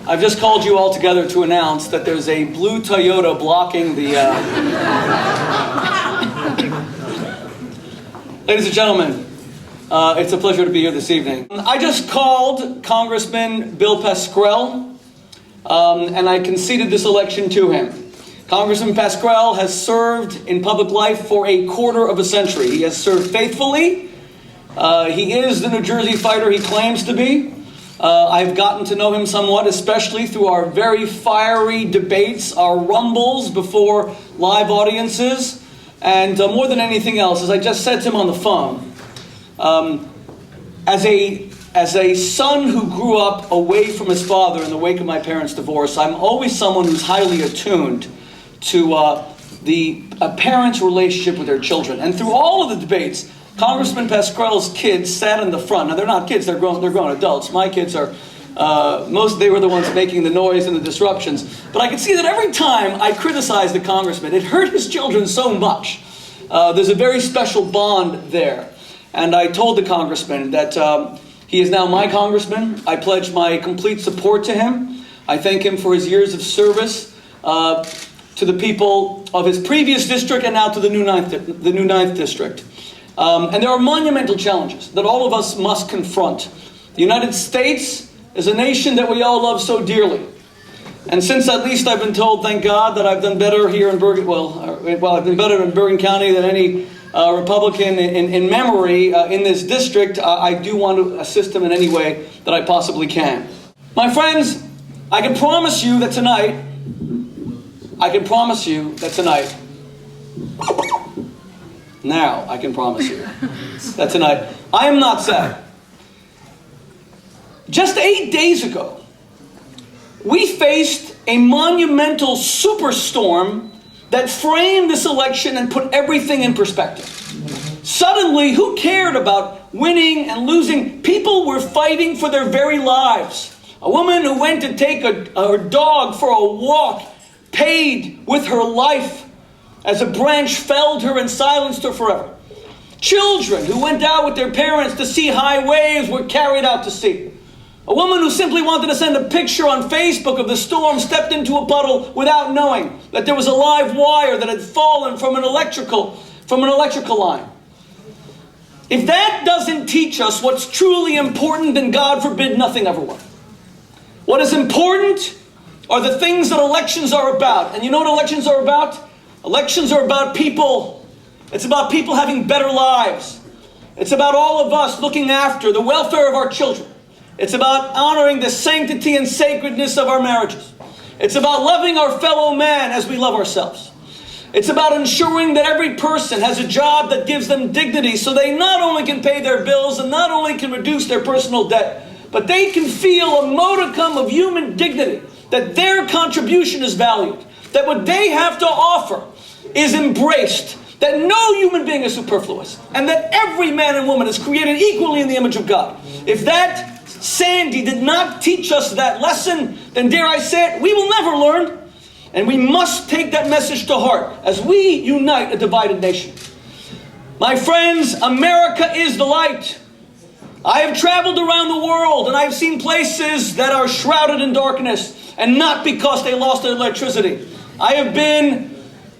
I've just called you all together to announce that there's a blue Toyota blocking the... Ladies and gentlemen, it's a pleasure to be here this evening. I just called Congressman Bill Pascrell, and I conceded this election to him. Congressman Pascrell has served in public life for a quarter of a century. He has served faithfully. He is the New Jersey fighter he claims to be. I've gotten to know him somewhat, especially through our very fiery debates, our rumbles before live audiences, and more than anything else, as I just said to him on the phone, as a son who grew up away from his father in the wake of my parents' divorce, I'm always someone who's highly attuned to a parent's relationship with their children. And through all of the debates, Congressman Pascrell's kids sat in the front. Now, they're not kids, they're grown adults. My kids are, they were the ones making the noise and the disruptions. But I could see that every time I criticized the congressman, it hurt his children so much. There's a very special bond there. And I told the congressman that he is now my congressman. I pledge my complete support to him. I thank him for his years of service to the people of his previous district and now to the new ninth district. And there are monumental challenges that all of us must confront. The United States is a nation that we all love so dearly. And since at least I've been told, thank God, that I've done better here in Bergen, I've been better in Bergen County than any Republican in memory in this district, I do want to assist him in any way that I possibly can. My friends, I can promise you that tonight, now, I can promise you that tonight, I am not sad. Just 8 days ago, we faced a monumental superstorm that framed this election and put everything in perspective. Suddenly, who cared about winning and losing? People were fighting for their very lives. A woman who went to take her dog for a walk paid with her life as a branch felled her and silenced her forever. Children who went out with their parents to see high waves were carried out to sea. A woman who simply wanted to send a picture on Facebook of the storm stepped into a puddle without knowing that there was a live wire that had fallen from an electrical line. If that doesn't teach us what's truly important, then God forbid nothing ever will. What is important are the things that elections are about. And you know what elections are about? Elections are about people. It's about people having better lives. It's about all of us looking after the welfare of our children. It's about honoring the sanctity and sacredness of our marriages. It's about loving our fellow man as we love ourselves. It's about ensuring that every person has a job that gives them dignity so they not only can pay their bills and not only can reduce their personal debt, but they can feel a modicum of human dignity, that their contribution is valued, that what they have to offer is embraced, that no human being is superfluous, and that every man and woman is created equally in the image of God. If that Sandy did not teach us that lesson, then dare I say it, we will never learn. And we must take that message to heart as we unite a divided nation. My friends, America is the light. I have traveled around the world and I have seen places that are shrouded in darkness, and not because they lost their electricity. I have been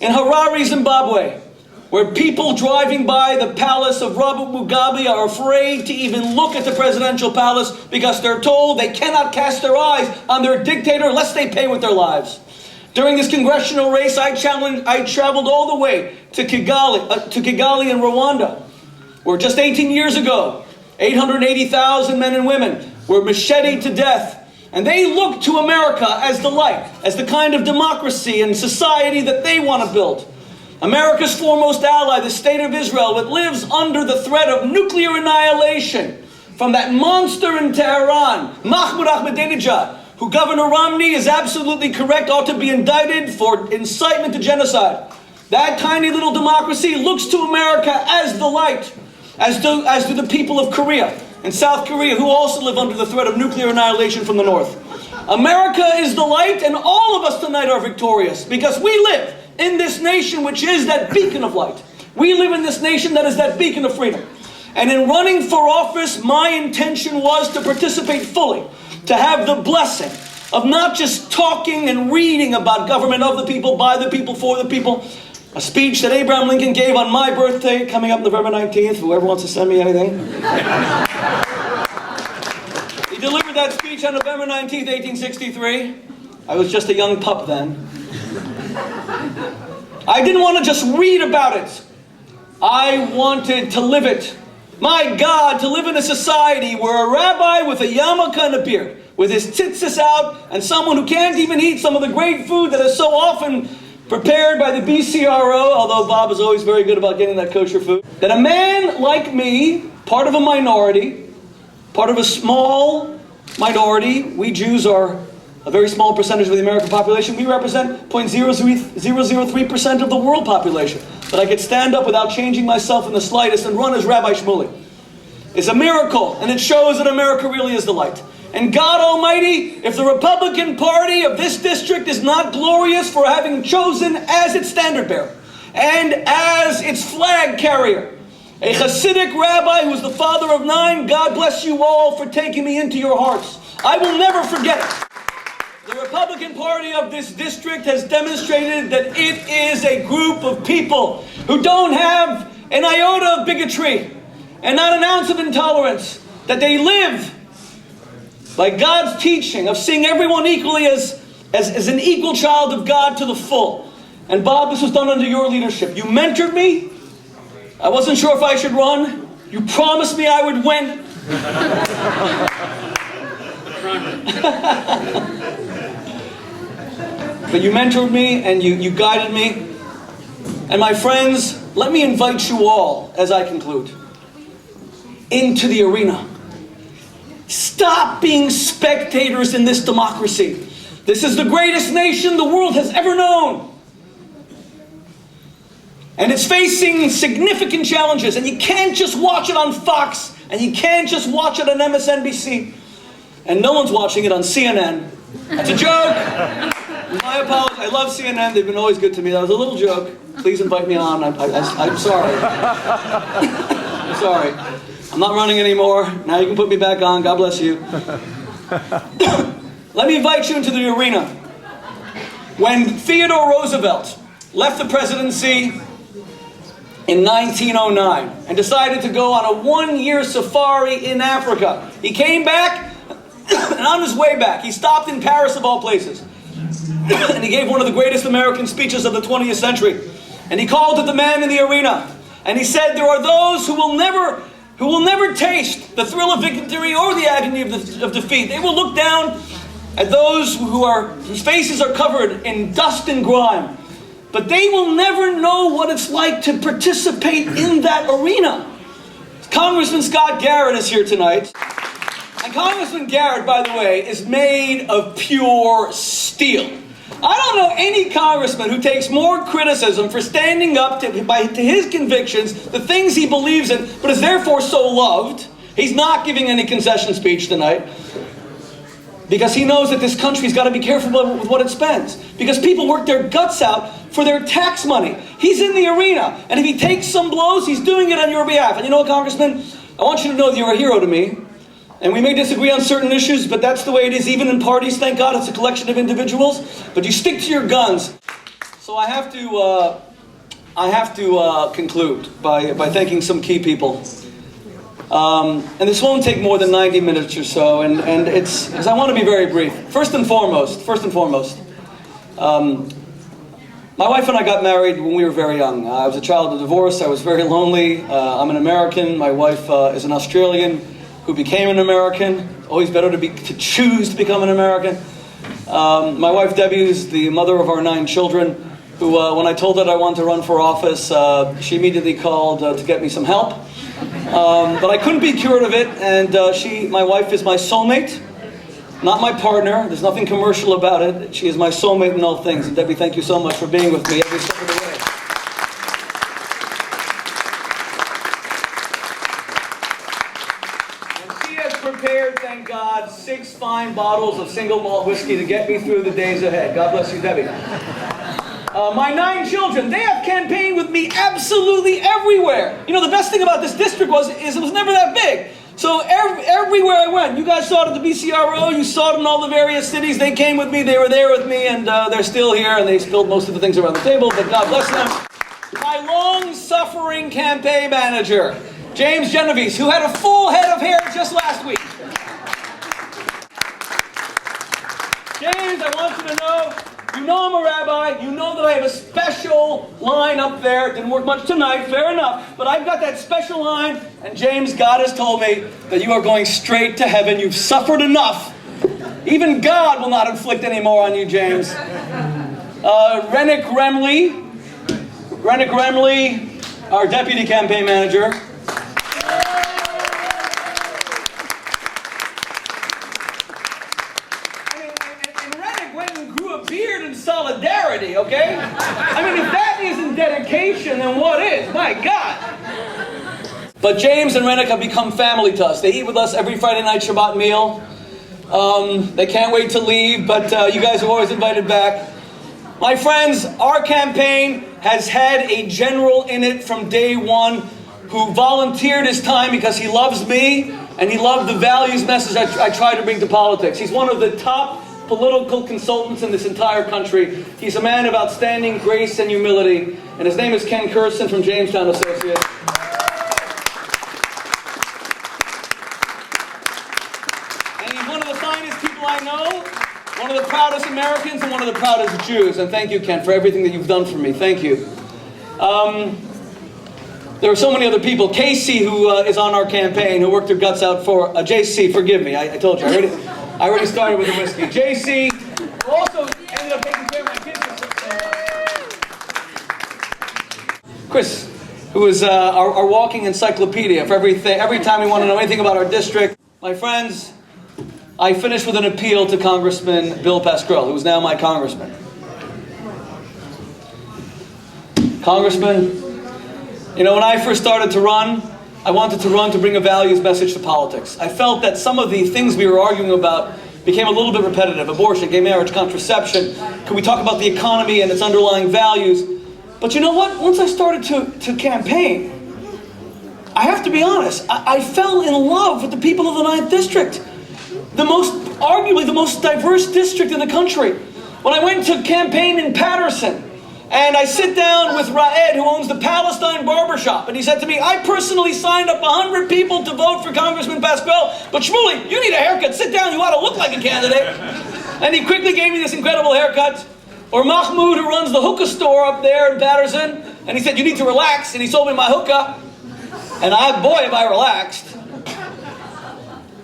in Harare, Zimbabwe, where people driving by the palace of Robert Mugabe are afraid to even look at the presidential palace because they're told they cannot cast their eyes on their dictator lest they pay with their lives. During this congressional race, I traveled all the way to Kigali in Rwanda, where just 18 years ago, 880,000 men and women were macheted to death. And they looked to America as the light, as the kind of democracy and society that they want to build. America's foremost ally, the State of Israel, that lives under the threat of nuclear annihilation from that monster in Tehran, Mahmoud Ahmadinejad, who Governor Romney is absolutely correct, ought to be indicted for incitement to genocide. That tiny little democracy looks to America as the light, as do the people of Korea and South Korea, who also live under the threat of nuclear annihilation from the north. America is the light, and all of us tonight are victorious because we live in this nation which is that beacon of light. We live in this nation that is that beacon of freedom. And in running for office, my intention was to participate fully, to have the blessing of not just talking and reading about government of the people, by the people, for the people. A speech that Abraham Lincoln gave on my birthday, coming up November 19th, whoever wants to send me anything. He delivered that speech on November 19th, 1863. I was just a young pup then. I didn't want to just read about it. I wanted to live it. My God, to live in a society where a rabbi with a yarmulke and a beard, with his tzitzis out, and someone who can't even eat some of the great food that is so often prepared by the BCRO, although Bob is always very good about getting that kosher food, that a man like me, part of a minority, part of a small minority, we Jews are a very small percentage of the American population, we represent 0.003% of the world population, that I could stand up without changing myself in the slightest and run as Rabbi Shmuley. It's a miracle, and it shows that America really is the light. And God Almighty, if the Republican Party of this district is not glorious for having chosen as its standard bearer and as its flag carrier a Hasidic rabbi who's the father of 9, God bless you all for taking me into your hearts. I will never forget it. The Republican Party of this district has demonstrated that it is a group of people who don't have an iota of bigotry and not an ounce of intolerance, that they live by God's teaching of seeing everyone equally as an equal child of God to the full. And Bob, this was done under your leadership. You mentored me. I wasn't sure if I should run. You promised me I would win. But you mentored me and you guided me. And my friends, let me invite you all, as I conclude, into the arena. Stop being spectators in this democracy. This is the greatest nation the world has ever known. And it's facing significant challenges. And you can't just watch it on Fox. And you can't just watch it on MSNBC. And no one's watching it on CNN. That's a joke. My apologies. I love CNN. They've been always good to me. That was a little joke. Please invite me on. I'm sorry. I'm sorry. I'm not running anymore. Now you can put me back on. God bless you. Let me invite you into the arena. When Theodore Roosevelt left the presidency in 1909 and decided to go on a one-year safari in Africa, he came back, and on his way back, he stopped in Paris of all places. And he gave one of the greatest American speeches of the 20th century. And he called to the man in the arena. And he said, there are those who will never taste the thrill of victory or the agony of defeat. They will look down at those whose faces are covered in dust and grime. But they will never know what it's like to participate in that arena. Congressman Scott Garrett is here tonight. And Congressman Garrett, by the way, is made of pure steel. I don't know any congressman who takes more criticism for standing up to his convictions, the things he believes in, but is therefore so loved. He's not giving any concession speech tonight because he knows that this country's got to be careful with what it spends, because people work their guts out for their tax money. He's in the arena, and if he takes some blows, he's doing it on your behalf. And you know what, Congressman? I want you to know that you're a hero to me. And we may disagree on certain issues, but that's the way it is, even in parties. Thank God it's a collection of individuals. But you stick to your guns. So I have to conclude by thanking some key people. And this won't take more than 90 minutes or so. And it's because I want to be very brief. First and foremost, my wife and I got married when we were very young. I was a child of divorce. I was very lonely. I'm an American. My wife is an Australian who became an American. Always better to choose to become an American. My wife Debbie is the mother of our 9 children, who when I told her that I wanted to run for office, she immediately called to get me some help. But I couldn't be cured of it, and my wife is my soulmate, not my partner. There's nothing commercial about it. She is my soulmate in all things. And Debbie, thank you so much for being with me every step of the way. Prepared, thank God, 6 fine bottles of single malt whiskey to get me through the days ahead. God bless you, Debbie. My 9 children, they have campaigned with me absolutely everywhere. You know, the best thing about this district is it was never that big. So everywhere I went, you guys saw it at the BCRO, you saw it in all the various cities. They came with me, they were there with me, and they're still here, and they spilled most of the things around the table, but God bless them. My long-suffering campaign manager, James Genovese, who had a full head of hair just last week. James, I want you to know, you know I'm a rabbi, you know that I have a special line up there. Didn't work much tonight, fair enough, but I've got that special line, and James, God has told me that you are going straight to heaven. You've suffered enough. Even God will not inflict any more on you, James. Rennick Remley, our deputy campaign manager. And Rennick went and grew a beard in solidarity, okay? I mean, if that isn't dedication, then what is? My God. But James and Rennick have become family to us. They eat with us every Friday night Shabbat meal. They can't wait to leave, but you guys are always invited back. My friends, our campaign has had a general in it from day one who volunteered his time because he loves me and he loved the values message I try to bring to politics. He's one of the top political consultants in this entire country. He's a man of outstanding grace and humility, and his name is Ken Kirsten from Jamestown Associates. And he's one of the finest people I know, one of the proudest Americans, and one of the proudest Jews. And thank you, Ken, for everything that you've done for me. Thank you. There are so many other people. Casey, who is on our campaign, who worked their guts out for... JC, forgive me. I told you. I already started with the whiskey. JC, who also ended up taking care of my kids for 6 years. Chris, who is our walking encyclopedia for everything. Every time we want to know anything about our district. My friends, I finished with an appeal to Congressman Bill Pascrell, who is now my congressman. Congressman, you know, when I first started to run, I wanted to run to bring a values message to politics. I felt that some of the things we were arguing about became a little bit repetitive. Abortion, gay marriage, contraception. Could we talk about the economy and its underlying values? But you know what? Once I started to campaign, I have to be honest, I fell in love with the people of the 9th District. Arguably the most diverse district in the country. When I went to campaign in Patterson, and I sit down with Raed, who owns the Palestine Barbershop, and he said to me, I personally signed up 100 people to vote for Congressman Pascrell, but Shmuley, you need a haircut. Sit down, you ought to look like a candidate. And he quickly gave me this incredible haircut. Or Mahmoud, who runs the hookah store up there in Patterson, and he said, you need to relax, and he sold me my hookah. And boy, have I relaxed.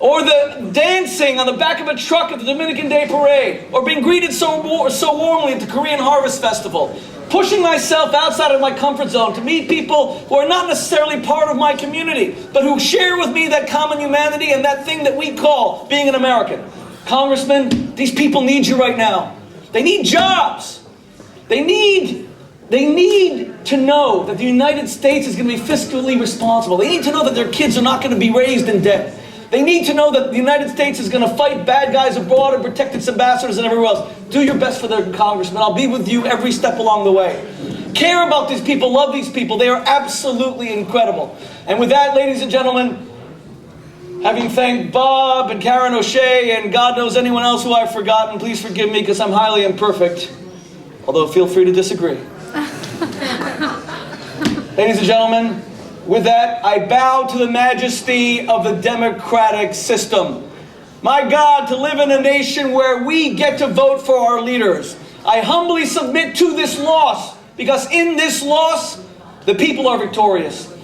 Or the dancing on the back of a truck at the Dominican Day Parade. Or being greeted so warmly at the Korean Harvest Festival. Pushing myself outside of my comfort zone to meet people who are not necessarily part of my community, but who share with me that common humanity and that thing that we call being an American. Congressman, these people need you right now. They need jobs. They need to know that the United States is going to be fiscally responsible. They need to know that their kids are not going to be raised in debt. They need to know that the United States is going to fight bad guys abroad and protect its ambassadors and everywhere else. Do your best for their congressman. I'll be with you every step along the way. Care about these people. Love these people. They are absolutely incredible. And with that, ladies and gentlemen, having thanked Bob and Karen O'Shea and God knows anyone else who I've forgotten, please forgive me because I'm highly imperfect. Although feel free to disagree. Ladies and gentlemen, with that, I bow to the majesty of the democratic system. My God, to live in a nation where we get to vote for our leaders. I humbly submit to this loss, because in this loss, the people are victorious.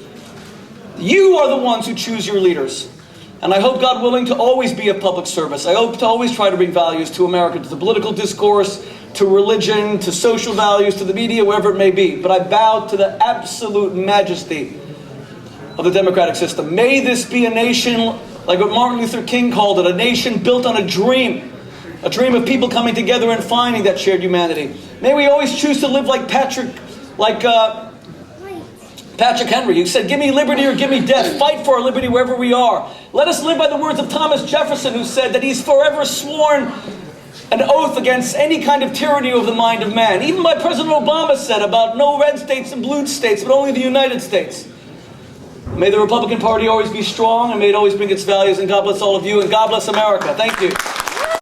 You are the ones who choose your leaders. And I hope, God willing, to always be of public service. I hope to always try to bring values to America, to the political discourse, to religion, to social values, to the media, wherever it may be. But I bow to the absolute majesty of the democratic system. May this be a nation, like what Martin Luther King called it, a nation built on a dream of people coming together and finding that shared humanity. May we always choose to live like Patrick Henry, who said, give me liberty or give me death. Fight for our liberty wherever we are. Let us live by the words of Thomas Jefferson, who said that he's forever sworn an oath against any kind of tyranny over the mind of man. Even my President Obama said about no red states and blue states, but only the United States. May the Republican Party always be strong, and may it always bring its values, and God bless all of you, and God bless America. Thank you.